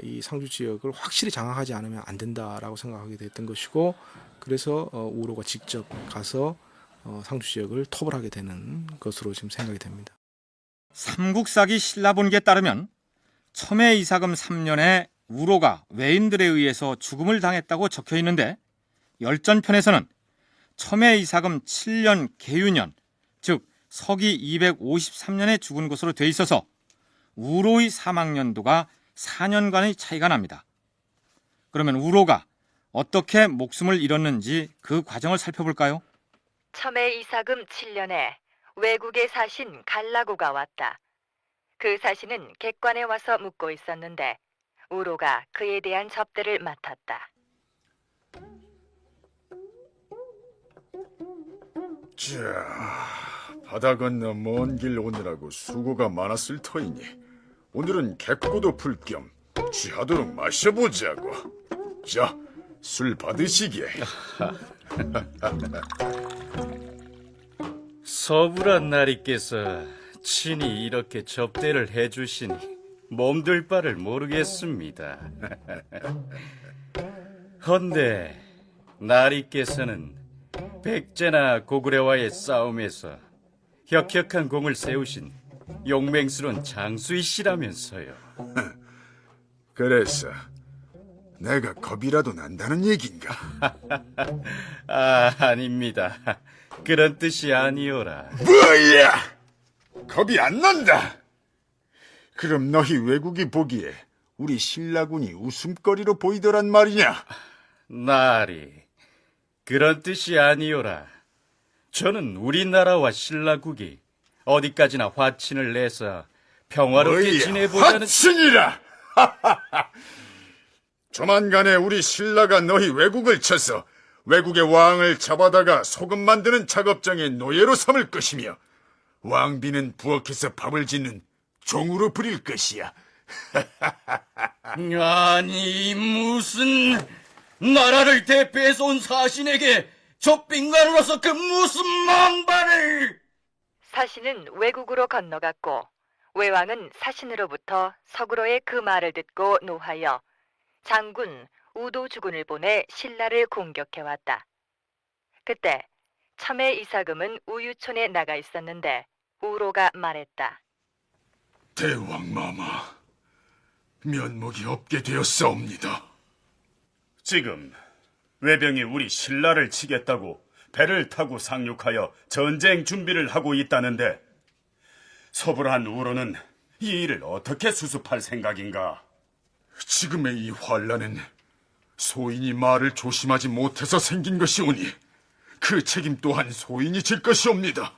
S7: 이 상주 지역을 확실히 장악하지 않으면 안 된다라고 생각하게 됐던 것이고 그래서 우로가 직접 가서 상주 지역을 토벌하게 되는 것으로 지금 생각이 됩니다.
S2: 삼국사기 신라본기에 따르면 첨예 이사금 3년에 우로가 외인들에 의해서 죽음을 당했다고 적혀 있는데 열전편에서는 첨예 이사금 7년 계유년, 즉 서기 253년에 죽은 것으로 돼 있어서 우로의 사망연도가 4년간의 차이가 납니다. 그러면 우로가 어떻게 목숨을 잃었는지 그 과정을 살펴볼까요?
S1: 첨예 이사금 7년에 외국의 사신 갈라고가 왔다. 그 사신은 객관에 와서 묵고 있었는데 우로가 그에 대한 접대를 맡았다.
S8: 자, 바다 건너 먼 길 오느라고 수고가 많았을 터이니 오늘은 객고도 풀 겸 취하도록 마셔보자고. 자, 술 받으시게.
S10: 서불한 나리께서 친히 이렇게 접대를 해주시니 몸둘 바를 모르겠습니다. 헌데 나리께서는 백제나 고구려와의 싸움에서 혁혁한 공을 세우신 용맹스러운 장수이시라면서요.
S8: 그래서 내가 겁이라도 난다는 얘긴가?
S10: 아닙니다. 그런 뜻이 아니오라.
S8: 뭐야! 겁이 안 난다! 그럼 너희 외국이 보기에 우리 신라군이 웃음거리로 보이더란 말이냐?
S10: 나리, 그런 뜻이 아니오라. 저는 우리나라와 신라국이 어디까지나 화친을 내서 평화롭게 지내보자는...
S8: 화친이라! 조만간에 우리 신라가 너희 외국을 쳐서 외국의 왕을 잡아다가 소금 만드는 작업장의 노예로 삼을 것이며 왕비는 부엌에서 밥을 짓는 종으로 부릴 것이야.
S10: 아니, 무슨 나라를 대표해서 온 사신에게 족빈관으로서 그 무슨 망발을...
S1: 사신은 외국으로 건너갔고 외왕은 사신으로부터 서구로의 그 말을 듣고 노하여 장군 우도 주군을 보내 신라를 공격해왔다. 그때 첨의 이사금은 우유촌에 나가 있었는데 우로가 말했다.
S8: 대왕마마, 면목이 없게 되었사옵니다.
S9: 지금 외병이 우리 신라를 치겠다고 배를 타고 상륙하여 전쟁 준비를 하고 있다는데 서불한 우로는 이 일을 어떻게 수습할 생각인가?
S8: 지금의 이 환란은 소인이 말을 조심하지 못해서 생긴 것이오니 그 책임 또한 소인이 질 것이옵니다.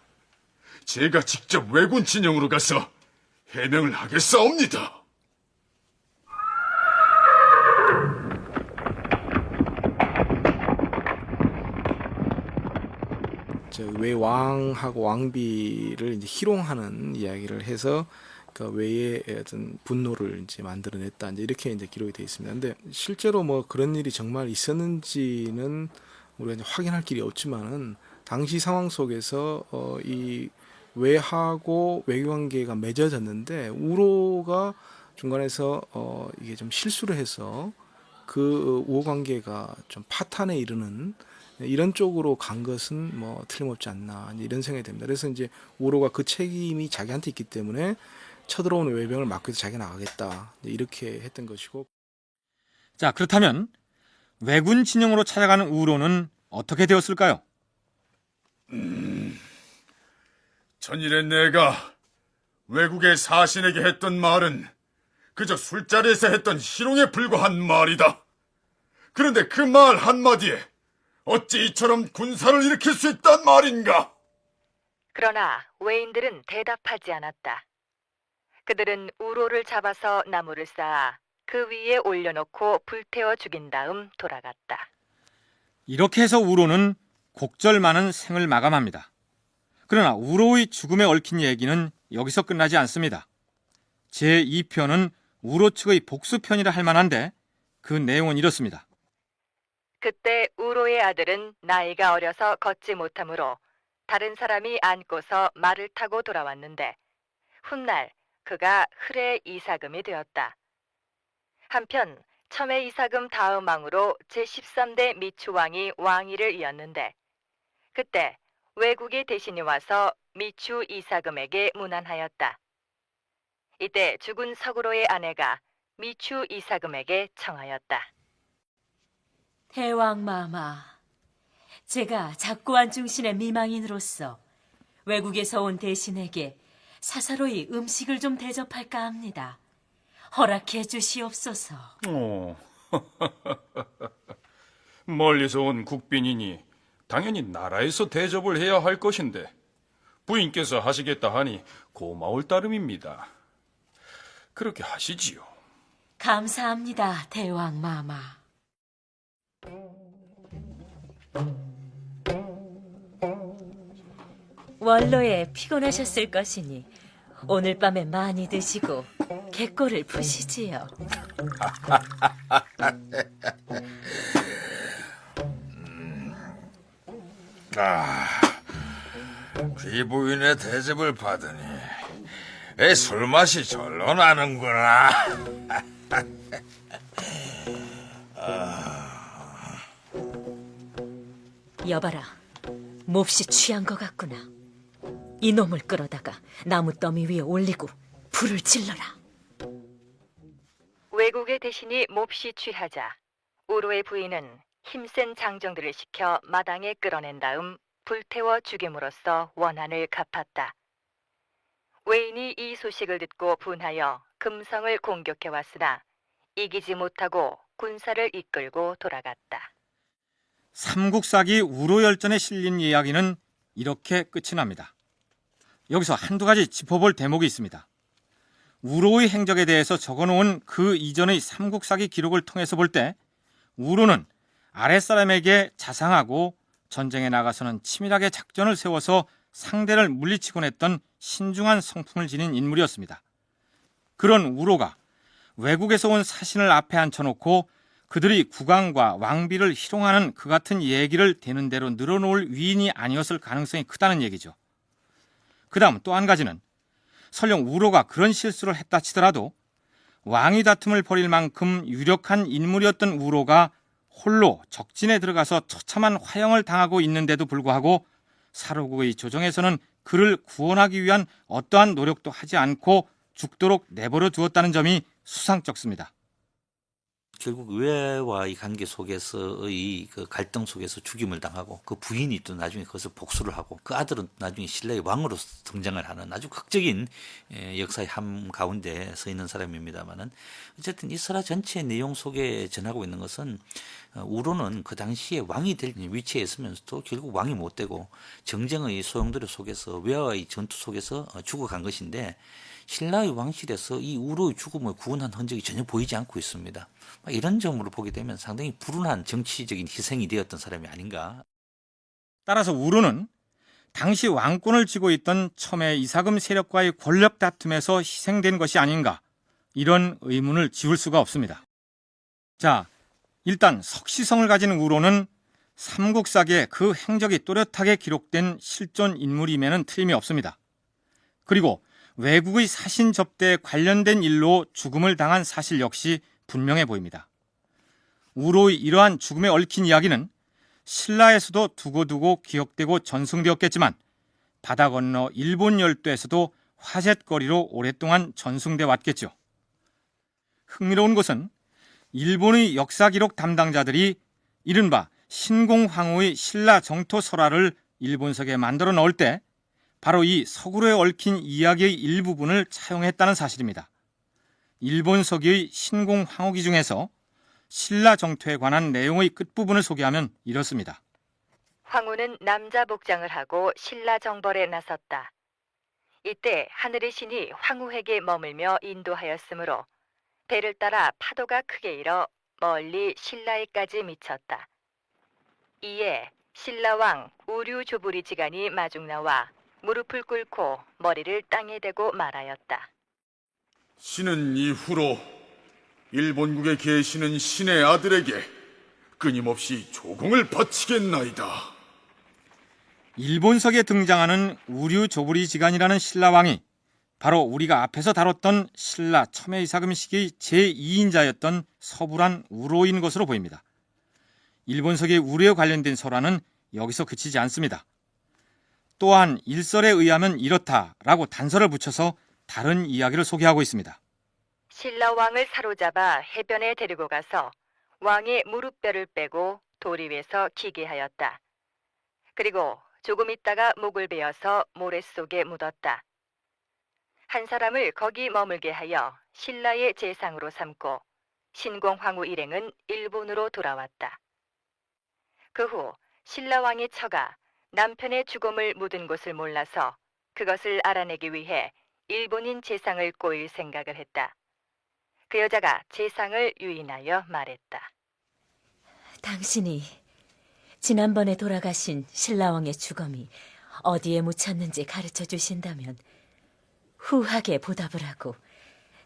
S8: 제가 직접 왜군 진영으로 가서 해명을 하겠사옵니다.
S7: 외왕하고 왕비를 이제 희롱하는 이야기를 해서 그 외의 어떤 분노를 이제 만들어냈다. 이제 이렇게 이제 기록이 되어 있습니다. 근데 실제로 뭐 그런 일이 정말 있었는지는 우리가 이제 확인할 길이 없지만은 당시 상황 속에서 이 외하고 외교관계가 맺어졌는데 우로가 중간에서 이게 좀 실수를 해서 그 우호관계가 좀 파탄에 이르는 이런 쪽으로 간 것은 뭐 틀림없지 않나 이런 생각이 됩니다. 그래서 이제 우로가 그 책임이 자기한테 있기 때문에 쳐들어오는 외병을 막고 해서 자기가 나가겠다 이렇게 했던 것이고.
S2: 자, 그렇다면 왜군 진영으로 찾아가는 우로는 어떻게 되었을까요?
S8: 전일에 내가 외국의 사신에게 했던 말은 그저 술자리에서 했던 희롱에 불과한 말이다. 그런데 그 말 한마디에 어찌 이처럼 군사를 일으킬 수 있단 말인가?
S1: 그러나 외인들은 대답하지 않았다. 그들은 우로를 잡아서 나무를 쌓아 그 위에 올려놓고 불태워 죽인 다음 돌아갔다.
S2: 이렇게 해서 우로는 곡절 많은 생을 마감합니다. 그러나 우로의 죽음에 얽힌 얘기는 여기서 끝나지 않습니다. 제2편은 우로 측의 복수편이라 할 만한데 그 내용은 이렇습니다.
S1: 그때 우로의 아들은 나이가 어려서 걷지 못하므로 다른 사람이 안고서 말을 타고 돌아왔는데 훗날 그가 흘의 이사금이 되었다. 한편 첨의 이사금 다음 왕으로 제13대 미추왕이 왕위를 이었는데 그때 외국의 대신이 와서 미추 이사금에게 문안하였다. 이때 죽은 서구로의 아내가 미추 이사금에게 청하였다.
S11: 대왕마마, 제가 작고한 중신의 미망인으로서 외국에서 온 대신에게 사사로이 음식을 좀 대접할까 합니다. 허락해 주시옵소서.
S12: 멀리서 온 국빈이니 당연히 나라에서 대접을 해야 할 것인데 부인께서 하시겠다 하니 고마울 따름입니다. 그렇게 하시지요.
S11: 감사합니다, 대왕마마. 원로에 피곤하셨을 것이니 오늘 밤에 많이 드시고 객골을 푸시지요.
S13: 귀부인의 대접을 받으니 술맛이 절로 나는구나.
S11: 여봐라, 몹시 취한 것 같구나. 이놈을 끌어다가 나무 더미 위에 올리고 불을 질러라.
S1: 외국의 대신이 몹시 취하자 우로의 부인은 힘센 장정들을 시켜 마당에 끌어낸 다음 불태워 죽임으로써 원한을 갚았다. 외인이 이 소식을 듣고 분하여 금성을 공격해 왔으나 이기지 못하고 군사를 이끌고 돌아갔다.
S2: 삼국사기 우로열전에 실린 이야기는 이렇게 끝이 납니다. 여기서 한두 가지 짚어볼 대목이 있습니다. 우로의 행적에 대해서 적어놓은 그 이전의 삼국사기 기록을 통해서 볼 때 우로는 아랫사람에게 자상하고 전쟁에 나가서는 치밀하게 작전을 세워서 상대를 물리치곤 했던 신중한 성품을 지닌 인물이었습니다. 그런 우로가 외국에서 온 사신을 앞에 앉혀놓고 그들이 국왕과 왕비를 희롱하는 그 같은 얘기를 되는 대로 늘어놓을 위인이 아니었을 가능성이 크다는 얘기죠. 그 다음 또 한 가지는 설령 우로가 그런 실수를 했다 치더라도 왕위 다툼을 벌일 만큼 유력한 인물이었던 우로가 홀로 적진에 들어가서 처참한 화형을 당하고 있는데도 불구하고 사로국의 조정에서는 그를 구원하기 위한 어떠한 노력도 하지 않고 죽도록 내버려 두었다는 점이 수상쩍습니다.
S6: 결국 외와의 관계 속에서의 그 갈등 속에서 죽임을 당하고 그 부인이 또 나중에 그것을 복수를 하고 그 아들은 나중에 신라의 왕으로 등장을 하는 아주 극적인 역사의 한 가운데 서 있는 사람입니다만은 어쨌든 이 설화 전체의 내용 속에 전하고 있는 것은 우로는 그 당시에 왕이 될 위치에 있으면서도 결국 왕이 못 되고 정쟁의 소용돌이 속에서 외와의 전투 속에서 죽어간 것인데 신라의 왕실에서 이 우로의 죽음을 구원한 흔적이 전혀 보이지 않고 있습니다. 이런 점으로 보게 되면 상당히 불운한 정치적인 희생이 되었던 사람이 아닌가.
S2: 따라서 우로는 당시 왕권을 쥐고 있던 첨의 이사금 세력과의 권력 다툼에서 희생된 것이 아닌가, 이런 의문을 지울 수가 없습니다. 자, 일단 석시성을 가진 우로는 삼국사기에 그 행적이 또렷하게 기록된 실존 인물임에는 틀림이 없습니다. 그리고 외국의 사신 접대에 관련된 일로 죽음을 당한 사실 역시 분명해 보입니다. 우로의 이러한 죽음에 얽힌 이야기는 신라에서도 두고두고 기억되고 전승되었겠지만 바다 건너 일본 열도에서도 화제거리로 오랫동안 전승돼 왔겠죠. 흥미로운 것은 일본의 역사 기록 담당자들이 이른바 신공황후의 신라 정토 설화를 일본석에 만들어 넣을 때 바로 이 서구로에 얽힌 이야기의 일부분을 차용했다는 사실입니다. 일본 서기의 신공황후기 중에서 신라 정토에 관한 내용의 끝부분을 소개하면 이렇습니다.
S1: 황후는 남자 복장을 하고 신라 정벌에 나섰다. 이때 하늘의 신이 황후에게 머물며 인도하였으므로 배를 따라 파도가 크게 일어 멀리 신라에까지 미쳤다. 이에 신라왕 우류조부리지간이 마중 나와 무릎을 꿇고 머리를 땅에 대고 말하였다.
S8: 신은 이후로 일본국에 계시는 신의 아들에게 끊임없이 조공을 바치겠나이다.
S2: 일본석에 등장하는 우류조부리지간이라는 신라왕이 바로 우리가 앞에서 다뤘던 신라 첨예이사금 시기의 제2인자였던 서불한 우로인 것으로 보입니다. 일본석의 우류에 관련된 설화는 여기서 그치지 않습니다. 또한 일설에 의하면 이렇다라고 단서를 붙여서 다른 이야기를 소개하고 있습니다.
S1: 신라왕을 사로잡아 해변에 데리고 가서 왕의 무릎뼈를 빼고 돌 위에서 기계하였다. 그리고 조금 있다가 목을 베어서 모래 속에 묻었다. 한 사람을 거기 머물게 하여 신라의 제상으로 삼고 신공황후 일행은 일본으로 돌아왔다. 그 후 신라왕의 처가 남편의 죽음을 묻은 곳을 몰라서 그것을 알아내기 위해 일본인 제상을 꼬일 생각을 했다. 그 여자가 제상을 유인하여 말했다.
S11: 당신이 지난번에 돌아가신 신라왕의 주검이 어디에 묻혔는지 가르쳐 주신다면 후하게 보답을 하고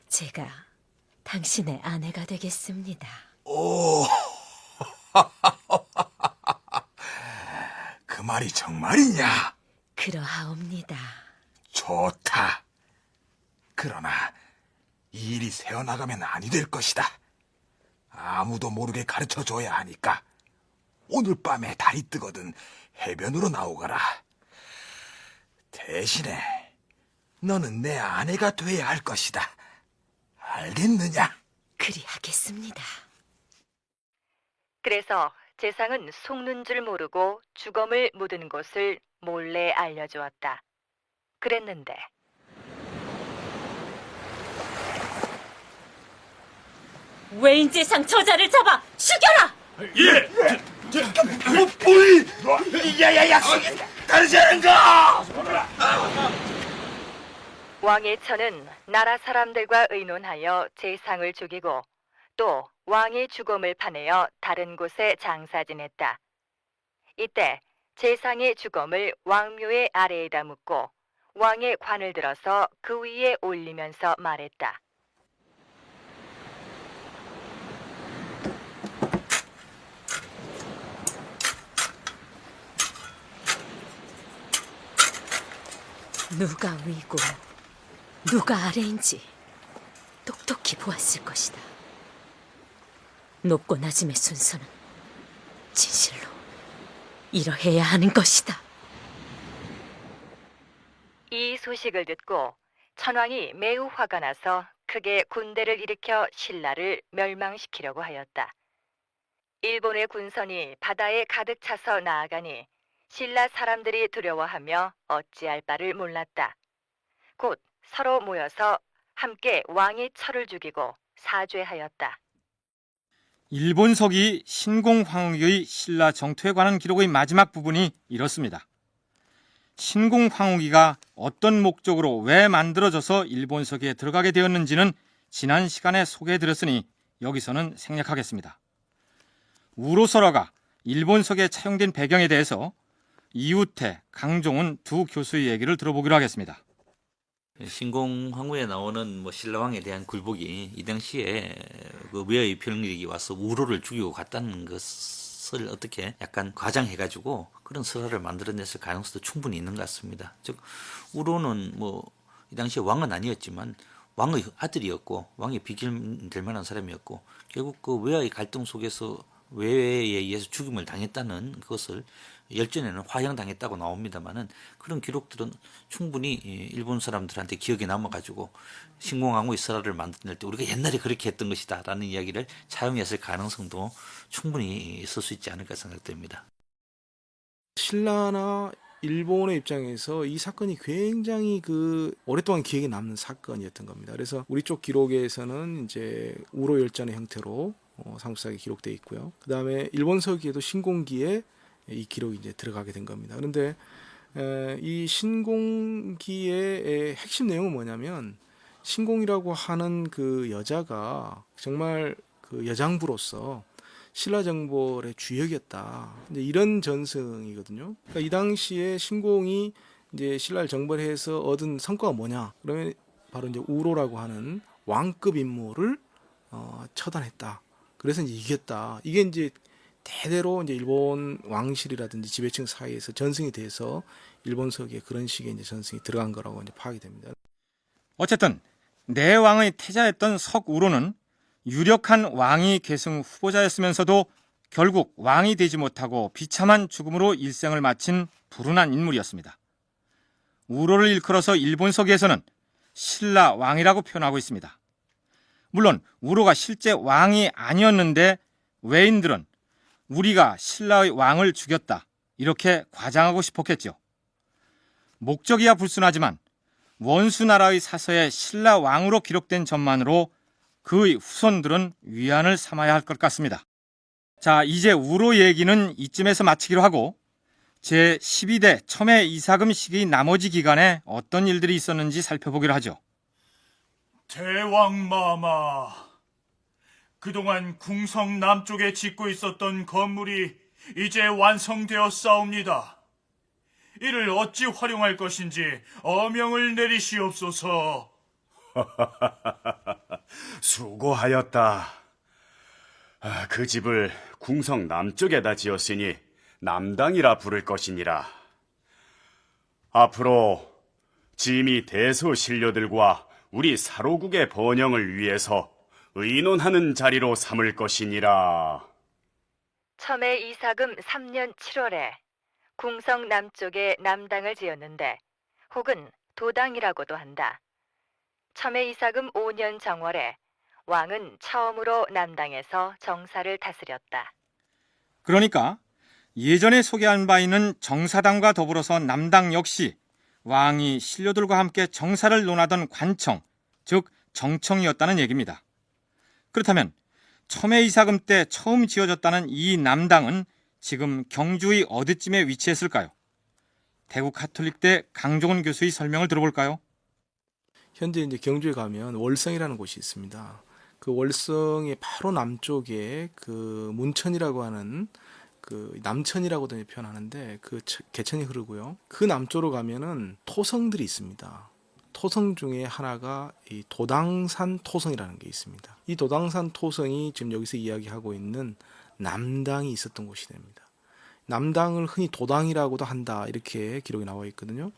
S11: 제가 당신의 아내가 되겠습니다.
S13: 오, 그 말이 정말이냐?
S11: 그러하옵니다.
S13: 좋다. 그러나 이 일이 새어나가면 아니 될 것이다. 아무도 모르게 가르쳐줘야 하니까 오늘 밤에 달이 뜨거든 해변으로 나오거라. 대신에 너는 내 아내가 돼야 할 것이다. 알겠느냐?
S11: 그리하겠습니다.
S1: 그래서 제상은 속는 줄 모르고 주검을 묻은 곳을 몰래 알려주었다. 그랬는데
S11: 외인 제상 저자를 잡아 죽여라!
S10: 예! 뭐이! 야야 약속이 다르지 않은가!
S1: 왕의 처는 나라 사람들과 의논하여 제상을 죽이고 또 왕의 죽음을 파내어 다른 곳에 장사 지냈다. 이때 제상의 죽음을 왕묘의 아래에다 묻고 왕의 관을 들어서 그 위에 올리면서 말했다.
S11: 누가 위고 누가 아래인지 똑똑히 보았을 것이다. 높고 낮음의 순서는 진실로 이러해야 하는 것이다.
S1: 이 소식을 듣고 천왕이 매우 화가 나서 크게 군대를 일으켜 신라를 멸망시키려고 하였다. 일본의 군선이 바다에 가득 차서 나아가니 신라 사람들이 두려워하며 어찌할 바를 몰랐다. 곧 서로 모여서 함께 왕의 철을 죽이고 사죄하였다.
S2: 일본서기 신공황후의 신라 정토에 관한 기록의 마지막 부분이 이렇습니다. 신공황후기가 어떤 목적으로 왜 만들어져서 일본서기에 들어가게 되었는지는 지난 시간에 소개해드렸으니 여기서는 생략하겠습니다. 우로설화가 일본서기에 차용된 배경에 대해서 이우태, 강종훈 두 교수의 얘기를 들어보기로 하겠습니다.
S6: 신공황후에 나오는 신라왕에 대한 굴복이 이 당시에 그 외의 병력이 와서 우로를 죽이고 갔다는 것을 어떻게 약간 과장해가지고 그런 설화를 만들어냈을 가능성도 충분히 있는 것 같습니다. 즉 우로는 이 당시에 왕은 아니었지만 왕의 아들이었고 왕의 비견될 만한 사람이었고 결국 그 외의 갈등 속에서 외에 의해서 죽임을 당했다는 것을 열전에는 화형당했다고 나옵니다만은 그런 기록들은 충분히 일본 사람들한테 기억에 남아가지고 신공황후의 설화를 만들 때 우리가 옛날에 그렇게 했던 것이다라는 이야기를 차용했을 가능성도 충분히 있을 수 있지 않을까 생각됩니다.
S7: 신라나 일본의 입장에서 이 사건이 굉장히 오랫동안 기억에 남는 사건이었던 겁니다. 그래서 우리 쪽 기록에서는 이제 우로 열전의 형태로 상수하게 기록되어 있고요. 그 다음에 일본 서기에도 신공기에 이 기록이 이제 들어가게 된 겁니다. 그런데 이 신공기의 핵심 내용은 뭐냐면 신공이라고 하는 그 여자가 정말 그 여장부로서 신라 정벌의 주역이었다. 이제 이런 전승이거든요. 그러니까 이 당시에 신공이 이제 신라를 정벌해서 얻은 성과가 뭐냐? 그러면 바로 이제 우로라고 하는 왕급 인물을 처단했다. 그래서 이제 이겼다. 이게 이제 대대로 이제 일본 왕실이라든지 지배층 사이에서 전승이 돼서 일본 서기에 그런 식의 이제 전승이 들어간 거라고 이제 파악이 됩니다.
S2: 어쨌든 내왕의 태자였던 석우로는 유력한 왕위 계승 후보자였으면서도 결국 왕이 되지 못하고 비참한 죽음으로 일생을 마친 불운한 인물이었습니다. 우로를 일컬어서 일본서기에서는 신라 왕이라고 표현하고 있습니다. 물론 우로가 실제 왕이 아니었는데 외인들은 우리가 신라의 왕을 죽였다 이렇게 과장하고 싶었겠죠. 목적이야 불순하지만 원수나라의 사서에 신라 왕으로 기록된 점만으로 그의 후손들은 위안을 삼아야 할 것 같습니다. 자, 이제 우로 얘기는 이쯤에서 마치기로 하고 제12대 첨예 이사금 시기 나머지 기간에 어떤 일들이 있었는지 살펴보기로 하죠.
S4: 대왕마마, 그동안 궁성 남쪽에 짓고 있었던 건물이 이제 완성되었사옵니다. 이를 어찌 활용할 것인지 어명을 내리시옵소서.
S9: 수고하였다. 그 집을 궁성 남쪽에다 지었으니 남당이라 부를 것이니라. 앞으로 짐이 대소 신료들과 우리 사로국의 번영을 위해서 의논하는 자리로 삼을 것이니라.
S1: 첨예 이사금 3년 7월에 궁성 남쪽에 남당을 지었는데 혹은 도당이라고도 한다. 첨예 이사금 5년 정월에 왕은 처음으로 남당에서 정사를 다스렸다.
S2: 그러니까 예전에 소개한 바 있는 정사당과 더불어서 남당 역시 왕이 신료들과 함께 정사를 논하던 관청, 즉 정청이었다는 얘기입니다. 그렇다면 첨예 이사금 때 처음 지어졌다는 이 남당은 지금 경주의 어디쯤에 위치했을까요? 대구 가톨릭대 강종훈 교수의 설명을 들어볼까요?
S7: 현재 이제 경주에 가면 월성이라는 곳이 있습니다. 그 월성의 바로 남쪽에 그 문천이라고 하는 그 남천이라고도 표현하는데 그 개천이 흐르고요. 그 남쪽으로 가면은 토성들이 있습니다. 토성 중에 하나가 이 도당산 토성이라는 게 있습니다. 이 도당산 토성이 지금 여기서 이야기하고 있는 남당이 있었던 곳이 됩니다. 남당을 흔히 도당이라고도 한다 이렇게 기록이 나와 있거든요.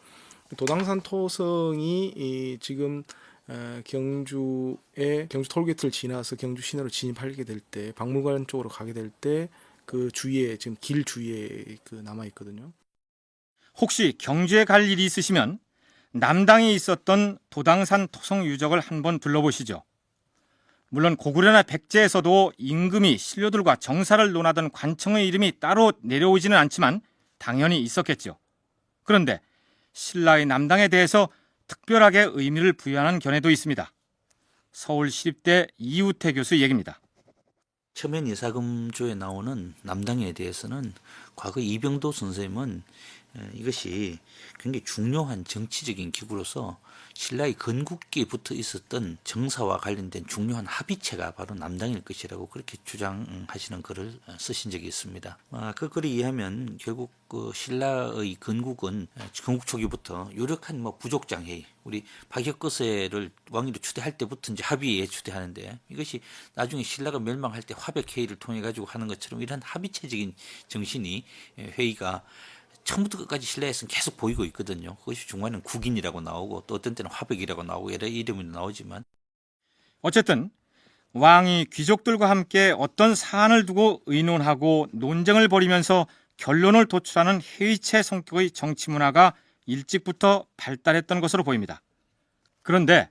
S7: 도당산 토성이 지금 경주에 경주 톨게이트를 지나서 경주 시내로 진입하게 될 때 박물관 쪽으로 가게 될 때 그 주위에 지금 길 주위에 그 남아 있거든요.
S2: 혹시 경주에 갈 일이 있으시면 남당에 있었던 도당산 토성 유적을 한번 둘러보시죠. 물론 고구려나 백제에서도 임금이 신료들과 정사를 논하던 관청의 이름이 따로 내려오지는 않지만 당연히 있었겠죠. 그런데 신라의 남당에 대해서 특별하게 의미를 부여하는 견해도 있습니다. 서울시립대 이우태 교수 얘기입니다.
S6: 첨예인 이사금조에 나오는 남당에 대해서는 과거 이병도 선생님은 이것이 굉장히 중요한 정치적인 기구로서 신라의 건국기에 붙어 있었던 정사와 관련된 중요한 합의체가 바로 남당일 것이라고 그렇게 주장하시는 글을 쓰신 적이 있습니다. 그 글에 의하면 결국 그 신라의 건국은 건국 초기부터 유력한 부족장 회의, 우리 박혁거세를 왕위로 추대할 때부터 이제 합의에 추대하는데 이것이 나중에 신라가 멸망할 때 화백 회의를 통해 가지고 하는 것처럼 이런 합의체적인 정신이 회의가 처음부터 끝까지 신라에서는 계속 보이고 있거든요. 그것이 중간에는 국인이라고 나오고 또 어떤 때는 화백이라고 나오고 여러 이름이 나오지만
S2: 어쨌든 왕이 귀족들과 함께 어떤 사안을 두고 의논하고 논쟁을 벌이면서 결론을 도출하는 회의체 성격의 정치 문화가 일찍부터 발달했던 것으로 보입니다. 그런데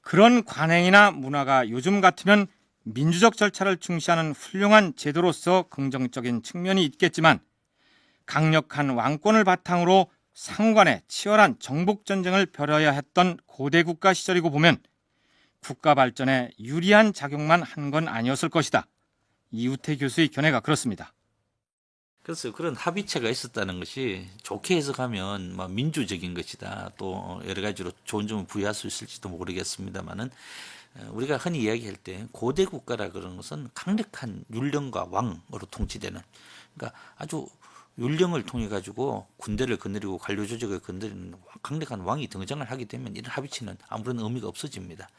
S2: 그런 관행이나 문화가 요즘 같으면 민주적 절차를 중시하는 훌륭한 제도로서 긍정적인 측면이 있겠지만 강력한 왕권을 바탕으로 상호간에 치열한 정복전쟁을 벌여야 했던 고대 국가 시절이고 보면 국가 발전에 유리한 작용만 한 건 아니었을 것이다. 이우태 교수의 견해가 그렇습니다.
S6: 그래서 그런 합의체가 있었다는 것이 좋게 해석하면 민주적인 것이다. 또 여러 가지로 좋은 점을 부여할 수 있을지도 모르겠습니다만은 우리가 흔히 이야기할 때 고대 국가라 그러는 것은 강력한 율령과 왕으로 통치되는, 그러니까 아주 율령을 통해 가지고 군대를 거느리고 관료 조직을 거느리는 강력한 왕이 등장을 하게 되면 이런 합의체는 아무런 의미가 없어집니다.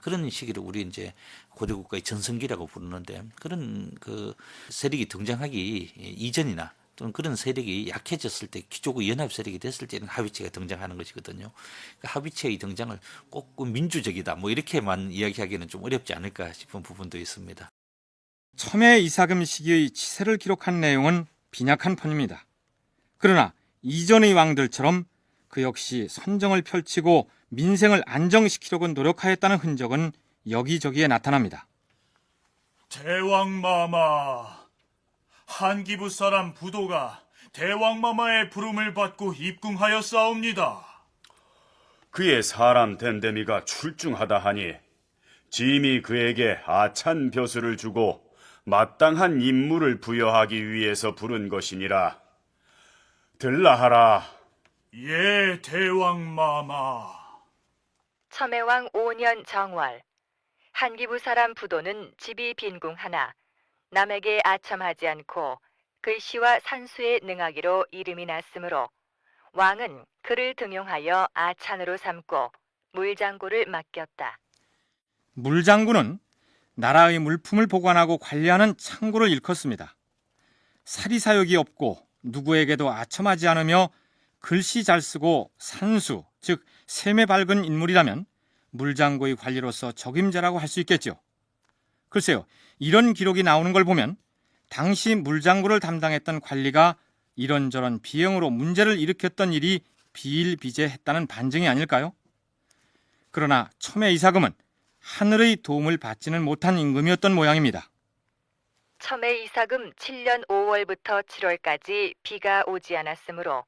S6: 그런 시기를 우리 이제 고대 국가의 전성기라고 부르는데, 그런 그 세력이 등장하기 이전이나 또는 그런 세력이 약해졌을 때, 귀족의 연합 세력이 됐을 때는 합의체가 등장하는 것이거든요. 그러니까 합의체의 등장을 꼭 민주적이다 이렇게만 이야기하기는 좀 어렵지 않을까 싶은 부분도 있습니다.
S2: 첨예 이사금 시기의 치세를 기록한 내용은 빈약한 편입니다. 그러나 이전의 왕들처럼 그 역시 선정을 펼치고 민생을 안정시키려고 노력하였다는 흔적은 여기저기에 나타납니다.
S4: 대왕마마, 한기부 사람 부도가 대왕마마의 부름을 받고 입궁하였사옵니다.
S9: 그의 사람 댐댐이가 출중하다 하니 짐이 그에게 아찬 벼슬을 주고 마땅한 임무를 부여하기 위해서 부른 것이니라. 들라하라.
S4: 예, 대왕마마.
S1: 첨예왕 5년 정월, 한기부 사람 부도는 집이 빈궁하나 남에게 아첨하지 않고 글씨와 산수에 능하기로 이름이 났으므로 왕은 그를 등용하여 아찬으로 삼고 물장구를 맡겼다.
S2: 물장구는 나라의 물품을 보관하고 관리하는 창고를 일컫습니다. 사리사욕이 없고 누구에게도 아첨하지 않으며 글씨 잘 쓰고 산수, 즉 셈에 밝은 인물이라면 물장구의 관리로서 적임자라고 할 수 있겠죠. 글쎄요, 이런 기록이 나오는 걸 보면 당시 물장구를 담당했던 관리가 이런저런 비형으로 문제를 일으켰던 일이 비일비재했다는 반증이 아닐까요? 그러나 첨예 이사금은 하늘의 도움을 받지는 못한 임금이었던 모양입니다.
S1: 첨예 이사금 7년 5월부터 7월까지 비가 오지 않았으므로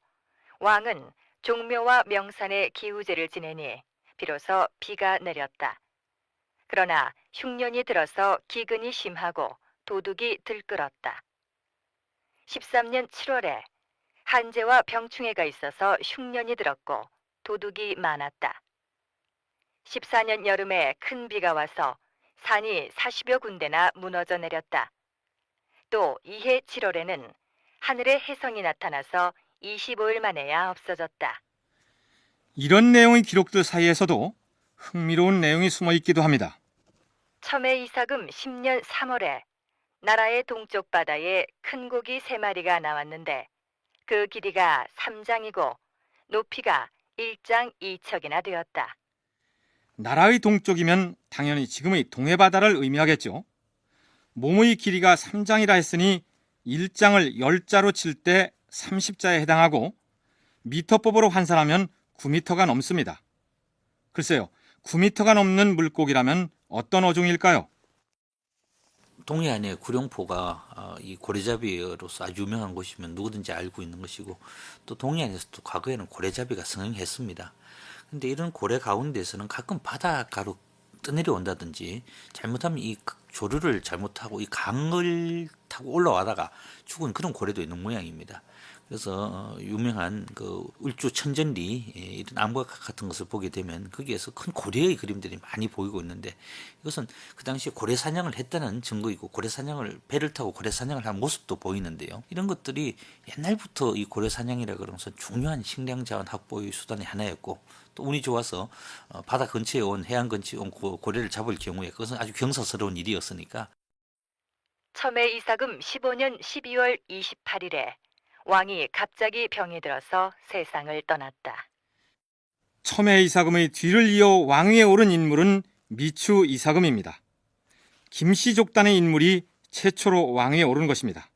S1: 왕은 종묘와 명산에 기우제를 지내니 비로소 비가 내렸다. 그러나 흉년이 들어서 기근이 심하고 도둑이 들끓었다. 13년 7월에 한재와 병충해가 있어서 흉년이 들었고 도둑이 많았다. 14년 여름에 큰 비가 와서 산이 40여 군데나 무너져 내렸다. 또 이해 7월에는 하늘에 혜성이 나타나서 25일 만에야 없어졌다.
S2: 이런 내용의 기록들 사이에서도 흥미로운 내용이 숨어 있기도 합니다.
S1: 첨예 이사금 10년 3월에 나라의 동쪽 바다에 큰 고기 3마리가 나왔는데 그 길이가 3장이고 높이가 1장 2척이나 되었다.
S2: 나라의 동쪽이면 당연히 지금의 동해바다를 의미하겠죠. 몸의 길이가 3장이라 했으니 1장을 10자로 칠 때 30자에 해당하고 미터법으로 환산하면 9미터가 넘습니다. 글쎄요, 9미터가 넘는 물고기라면 어떤 어종일까요?
S6: 동해안의 구룡포가 이 고래잡이로서 아주 유명한 곳이면 누구든지 알고 있는 것이고, 또 동해안에서도 과거에는 고래잡이가 성행했습니다. 근데 이런 고래 가운데서는 가끔 바닷가로 떠내려온다든지, 잘못하면 이 조류를 잘못하고 이 강을 타고 올라와다가 죽은 그런 고래도 있는 모양입니다. 그래서 유명한 그 울주 천전리 이런 암각 같은 것을 보게 되면 거기에서 큰 고래의 그림들이 많이 보이고 있는데, 이것은 그 당시에 고래 사냥을 했다는 증거이고, 고래 사냥을 배를 타고 고래 사냥을 한 모습도 보이는데요. 이런 것들이 옛날부터 이 고래 사냥이라 그러면서 중요한 식량 자원 확보의 수단의 하나였고, 또 운이 좋아서 바다 근처에 온, 해안 근처에 온 고래를 잡을 경우에 그것은 아주 경사스러운 일이었으니까.
S1: 첨해 이사금 15년 12월 28일에 왕이 갑자기 병이 들어서 세상을 떠났다.
S2: 첨해 이사금의 뒤를 이어 왕위에 오른 인물은 미추 이사금입니다. 김씨 족단의 인물이 최초로 왕위에 오른 것입니다.